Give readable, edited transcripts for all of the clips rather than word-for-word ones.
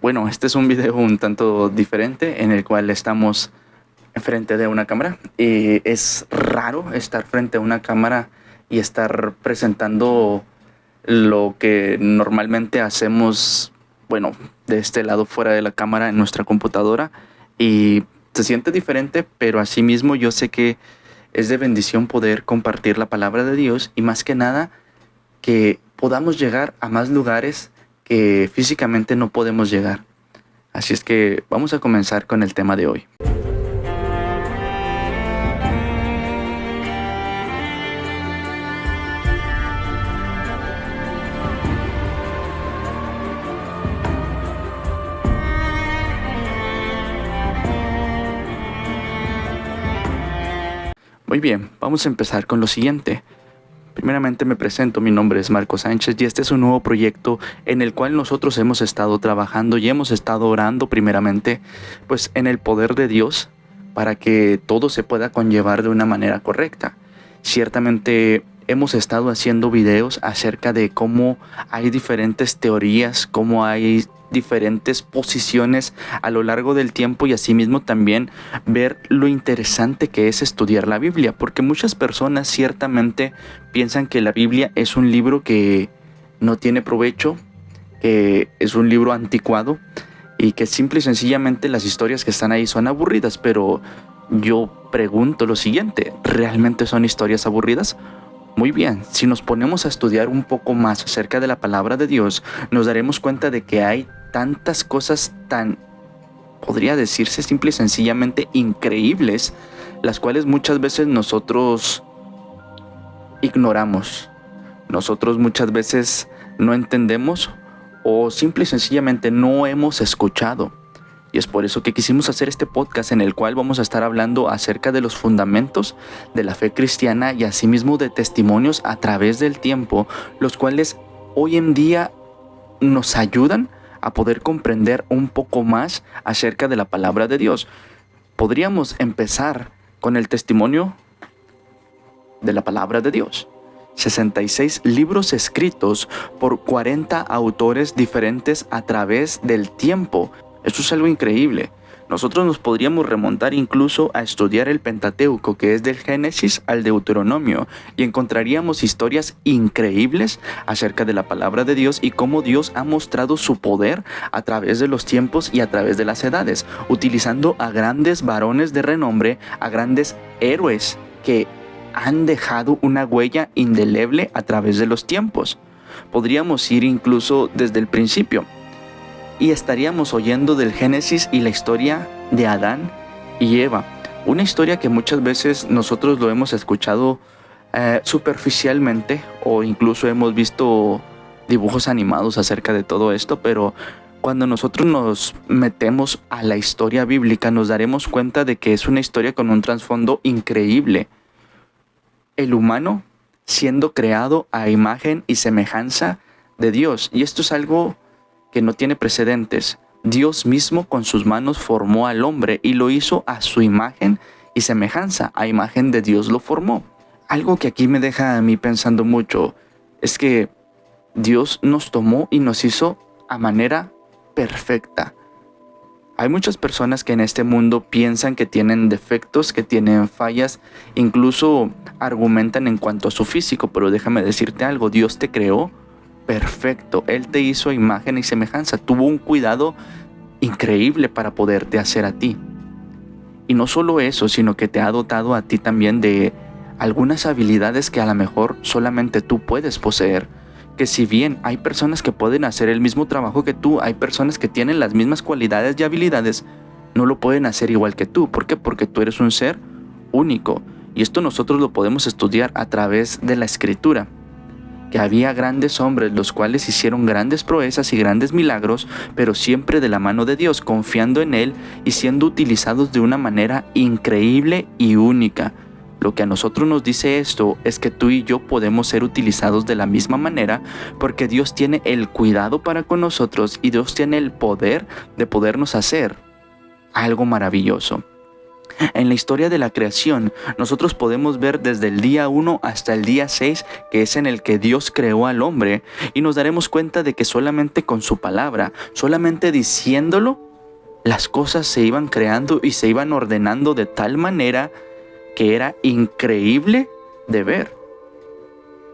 Bueno, este es un video un tanto diferente en el cual estamos frente de una cámara. Es raro estar frente a una cámara y estar presentando lo que normalmente hacemos, bueno, de este lado fuera de la cámara en nuestra computadora. Y se siente diferente, pero asimismo yo sé que es de bendición poder compartir la palabra de Dios y más que nada que podamos llegar a más lugares que físicamente no podemos llegar. Así es que vamos a comenzar con el tema de hoy. Muy bien, vamos a empezar con lo siguiente. Primeramente me presento, mi nombre es Marco Sánchez y este es un nuevo proyecto en el cual nosotros hemos estado trabajando y hemos estado orando primeramente pues en el poder de Dios para que todo se pueda conllevar de una manera correcta. Ciertamente hemos estado haciendo videos acerca de cómo hay diferentes teorías, cómo hay diferentes posiciones a lo largo del tiempo y asimismo también ver lo interesante que es estudiar la Biblia, porque muchas personas ciertamente piensan que la Biblia es un libro que no tiene provecho, que es un libro anticuado y que simple y sencillamente las historias que están ahí son aburridas, pero yo pregunto lo siguiente, ¿realmente son historias aburridas? Muy bien, si nos ponemos a estudiar un poco más acerca de la palabra de Dios, nos daremos cuenta de que hay tantas cosas tan, podría decirse simple y sencillamente increíbles, las cuales muchas veces nosotros ignoramos. Nosotros muchas veces no entendemos o simple y sencillamente no hemos escuchado. Y es por eso que quisimos hacer este podcast en el cual vamos a estar hablando acerca de los fundamentos de la fe cristiana y asimismo de testimonios a través del tiempo, los cuales hoy en día nos ayudan a poder comprender un poco más acerca de la palabra de Dios. Podríamos empezar con el testimonio de la palabra de Dios. 66 libros escritos por 40 autores diferentes a través del tiempo. Esto es algo increíble. Nosotros nos podríamos remontar incluso a estudiar el Pentateuco, que es del Génesis al Deuteronomio, y encontraríamos historias increíbles acerca de la palabra de Dios y cómo Dios ha mostrado su poder a través de los tiempos y a través de las edades, utilizando a grandes varones de renombre, a grandes héroes que han dejado una huella indeleble a través de los tiempos. Podríamos ir incluso desde el principio y estaríamos oyendo del Génesis y la historia de Adán y Eva. Una historia que muchas veces nosotros lo hemos escuchado superficialmente o incluso hemos visto dibujos animados acerca de todo esto, pero cuando nosotros nos metemos a la historia bíblica nos daremos cuenta de que es una historia con un trasfondo increíble. El humano siendo creado a imagen y semejanza de Dios, y esto es algo que no tiene precedentes. Dios mismo con sus manos formó al hombre y lo hizo a su imagen y semejanza. A imagen de Dios lo formó. Algo que aquí me deja a mí pensando mucho es que Dios nos tomó y nos hizo a manera perfecta. Hay muchas personas que en este mundo piensan que tienen defectos, que tienen fallas, incluso argumentan en cuanto a su físico, pero déjame decirte algo, Dios te creó perfecto, Él te hizo a imagen y semejanza, tuvo un cuidado increíble para poderte hacer a ti. Y no solo eso, sino que te ha dotado a ti también de algunas habilidades que a lo mejor solamente tú puedes poseer. Que si bien hay personas que pueden hacer el mismo trabajo que tú, hay personas que tienen las mismas cualidades y habilidades, no lo pueden hacer igual que tú. ¿Por qué? Porque tú eres un ser único. Y esto nosotros lo podemos estudiar a través de la Escritura. Que había grandes hombres los cuales hicieron grandes proezas y grandes milagros, pero siempre de la mano de Dios, confiando en Él y siendo utilizados de una manera increíble y única. Lo que a nosotros nos dice esto es que tú y yo podemos ser utilizados de la misma manera porque Dios tiene el cuidado para con nosotros y Dios tiene el poder de podernos hacer algo maravilloso. En la historia de la creación, nosotros podemos ver desde el día 1 hasta el día 6, que es en el que Dios creó al hombre, y nos daremos cuenta de que solamente con su palabra, solamente diciéndolo, las cosas se iban creando y se iban ordenando de tal manera que era increíble de ver.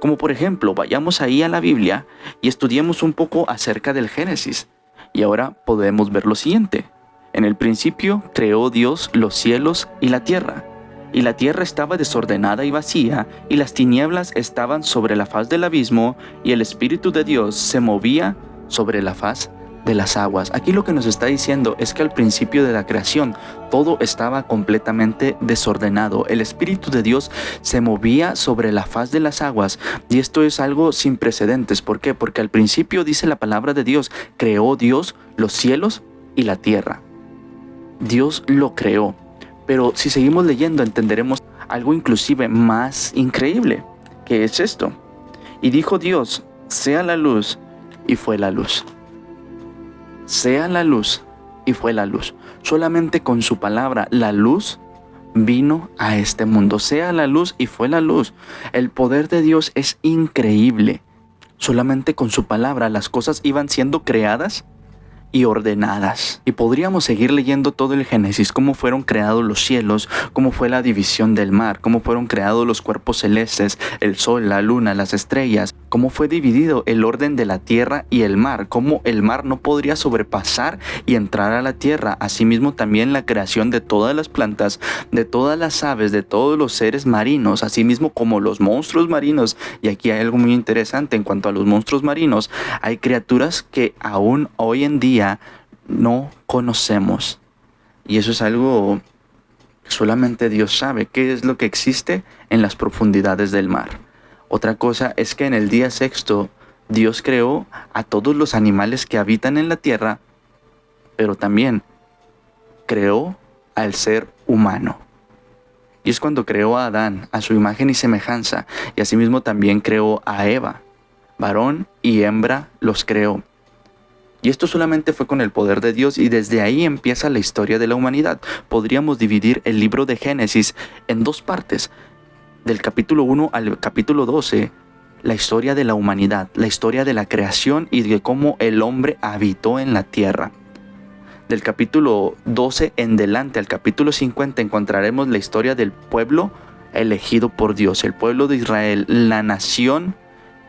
Como por ejemplo, vayamos ahí a la Biblia y estudiemos un poco acerca del Génesis. Y ahora podemos ver lo siguiente. En el principio creó Dios los cielos y la tierra. Y la tierra estaba desordenada y vacía, y las tinieblas estaban sobre la faz del abismo, y el Espíritu de Dios se movía sobre la faz de las aguas. Aquí lo que nos está diciendo es que al principio de la creación todo estaba completamente desordenado. El Espíritu de Dios se movía sobre la faz de las aguas, y esto es algo sin precedentes. ¿Por qué? Porque al principio dice la palabra de Dios, creó Dios los cielos y la tierra. Dios lo creó. Pero si seguimos leyendo entenderemos algo inclusive más increíble, que es esto. Y dijo Dios, sea la luz, y fue la luz. Sea la luz, y fue la luz. Solamente con su palabra, la luz vino a este mundo. Sea la luz, y fue la luz. El poder de Dios es increíble. Solamente con su palabra las cosas iban siendo creadas y ordenadas. Y podríamos seguir leyendo todo el Génesis, cómo fueron creados los cielos, cómo fue la división del mar, cómo fueron creados los cuerpos celestes, el sol, la luna, las estrellas, cómo fue dividido el orden de la tierra y el mar, cómo el mar no podría sobrepasar y entrar a la tierra. Asimismo también la creación de todas las plantas, de todas las aves, de todos los seres marinos, asimismo como los monstruos marinos. Y aquí hay algo muy interesante en cuanto a los monstruos marinos. Hay criaturas que aún hoy en día no conocemos, y eso es algo que solamente Dios sabe, qué es lo que existe en las profundidades del mar. Otra cosa es que en el día sexto Dios creó a todos los animales que habitan en la tierra, pero también creó al ser humano. Y es cuando creó a Adán a su imagen y semejanza, y asimismo también creó a Eva. Varón y hembra los creó. Y esto solamente fue con el poder de Dios, y desde ahí empieza la historia de la humanidad. Podríamos dividir el libro de Génesis en dos partes. Del capítulo 1 al capítulo 12, la historia de la humanidad, la historia de la creación y de cómo el hombre habitó en la tierra. Del capítulo 12 en delante al capítulo 50 encontraremos la historia del pueblo elegido por Dios, el pueblo de Israel, la nación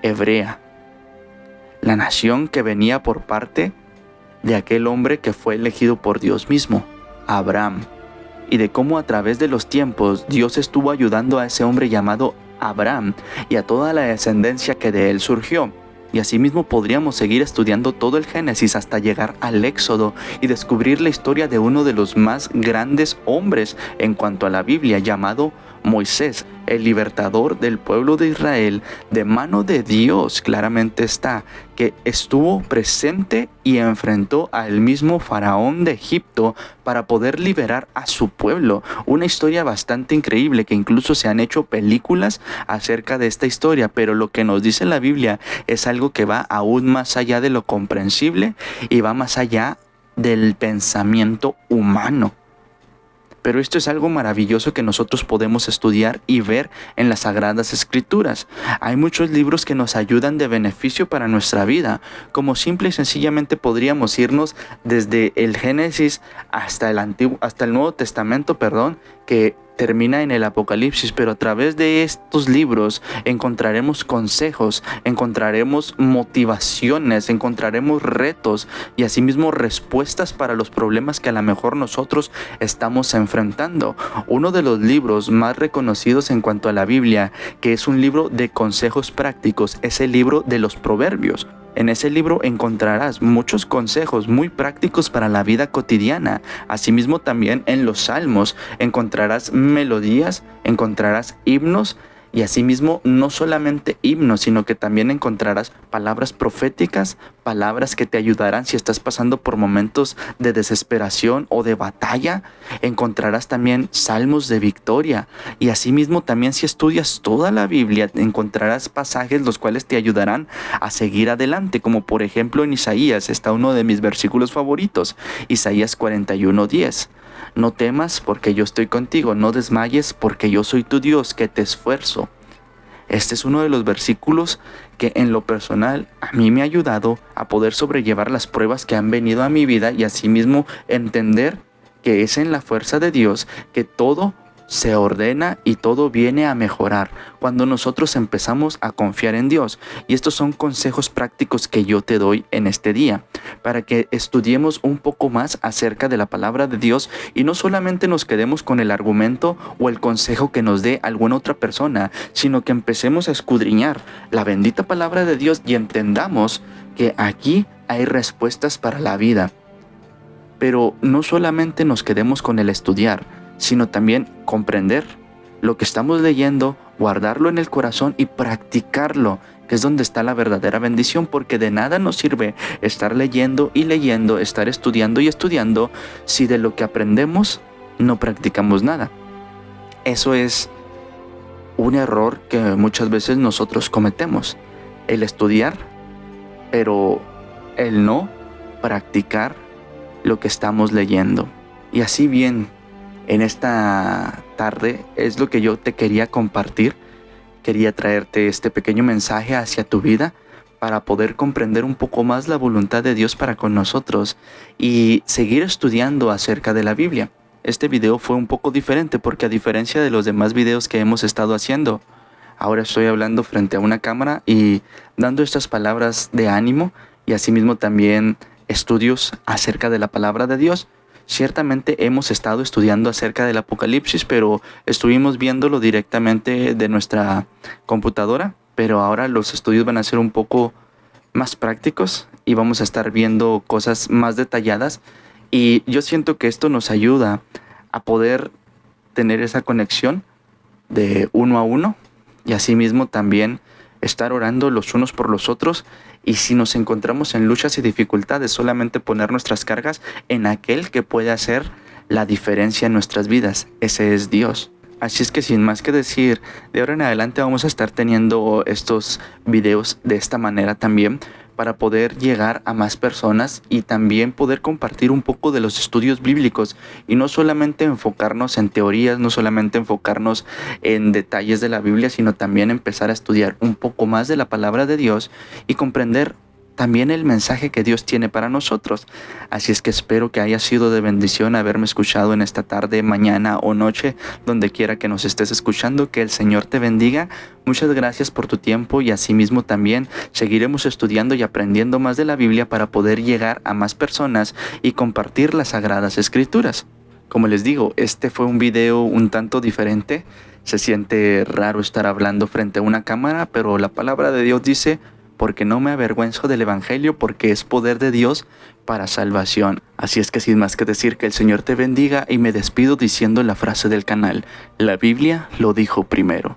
hebrea. La nación que venía por parte de aquel hombre que fue elegido por Dios mismo, Abraham, y de cómo a través de los tiempos Dios estuvo ayudando a ese hombre llamado Abraham y a toda la descendencia que de él surgió. Y asimismo podríamos seguir estudiando todo el Génesis hasta llegar al Éxodo y descubrir la historia de uno de los más grandes hombres en cuanto a la Biblia, llamado Moisés, el libertador del pueblo de Israel, de mano de Dios. Claramente está, que estuvo presente y enfrentó al mismo faraón de Egipto para poder liberar a su pueblo. Una historia bastante increíble, que incluso se han hecho películas acerca de esta historia, pero lo que nos dice la Biblia es algo que va aún más allá de lo comprensible y va más allá del pensamiento humano. Pero esto es algo maravilloso que nosotros podemos estudiar y ver en las Sagradas Escrituras. Hay muchos libros que nos ayudan de beneficio para nuestra vida, como simple y sencillamente podríamos irnos desde el Génesis hasta el Nuevo Testamento, que termina en el Apocalipsis, pero a través de estos libros encontraremos consejos, encontraremos motivaciones, encontraremos retos y asimismo respuestas para los problemas que a lo mejor nosotros estamos enfrentando. Uno de los libros más reconocidos en cuanto a la Biblia, que es un libro de consejos prácticos, es el libro de los Proverbios. En ese libro encontrarás muchos consejos muy prácticos para la vida cotidiana. Asimismo también en los Salmos encontrarás melodías, encontrarás himnos y asimismo no solamente himnos, sino que también encontrarás palabras proféticas, palabras que te ayudarán si estás pasando por momentos de desesperación o de batalla. Encontrarás también salmos de victoria y asimismo también si estudias toda la Biblia encontrarás pasajes los cuales te ayudarán a seguir adelante, como por ejemplo en Isaías está uno de mis versículos favoritos, Isaías 41:10. No temas porque yo estoy contigo, no desmayes porque yo soy tu Dios que te esfuerzo. Este es uno de los versículos que en lo personal a mí me ha ayudado a poder sobrellevar las pruebas que han venido a mi vida y asimismo entender que es en la fuerza de Dios que todo se ordena y todo viene a mejorar cuando nosotros empezamos a confiar en Dios. Y estos son consejos prácticos que yo te doy en este día, para que estudiemos un poco más acerca de la palabra de Dios y no solamente nos quedemos con el argumento o el consejo que nos dé alguna otra persona, sino que empecemos a escudriñar la bendita palabra de Dios y entendamos que aquí hay respuestas para la vida. Pero no solamente nos quedemos con el estudiar, sino también comprender lo que estamos leyendo, guardarlo en el corazón y practicarlo, que es donde está la verdadera bendición, porque de nada nos sirve estar leyendo y leyendo, estar estudiando y estudiando, si de lo que aprendemos no practicamos nada. Eso es un error que muchas veces nosotros cometemos, el estudiar, pero el no practicar lo que estamos leyendo. Y así bien, en esta tarde es lo que yo te quería compartir. Quería traerte este pequeño mensaje hacia tu vida para poder comprender un poco más la voluntad de Dios para con nosotros y seguir estudiando acerca de la Biblia. Este video fue un poco diferente porque a diferencia de los demás videos que hemos estado haciendo, ahora estoy hablando frente a una cámara y dando estas palabras de ánimo y asimismo también estudios acerca de la palabra de Dios. Ciertamente hemos estado estudiando acerca del Apocalipsis, pero estuvimos viéndolo directamente de nuestra computadora, pero ahora los estudios van a ser un poco más prácticos y vamos a estar viendo cosas más detalladas, y yo siento que esto nos ayuda a poder tener esa conexión de uno a uno y asimismo también estar orando los unos por los otros, y si nos encontramos en luchas y dificultades, solamente poner nuestras cargas en aquel que puede hacer la diferencia en nuestras vidas. Ese es Dios. Así es que sin más que decir, de ahora en adelante vamos a estar teniendo estos videos de esta manera también, para poder llegar a más personas y también poder compartir un poco de los estudios bíblicos y no solamente enfocarnos en teorías, no solamente enfocarnos en detalles de la Biblia, sino también empezar a estudiar un poco más de la palabra de Dios y comprender también el mensaje que Dios tiene para nosotros. Así es que espero que haya sido de bendición haberme escuchado en esta tarde, mañana o noche, donde quiera que nos estés escuchando. Que el Señor te bendiga. Muchas gracias por tu tiempo y asimismo también seguiremos estudiando y aprendiendo más de la Biblia para poder llegar a más personas y compartir las Sagradas Escrituras. Como les digo, este fue un video un tanto diferente. Se siente raro estar hablando frente a una cámara, pero la palabra de Dios dice: porque no me avergüenzo del Evangelio, porque es poder de Dios para salvación. Así es que sin más que decir, que el Señor te bendiga, y me despido diciendo la frase del canal: la Biblia lo dijo primero.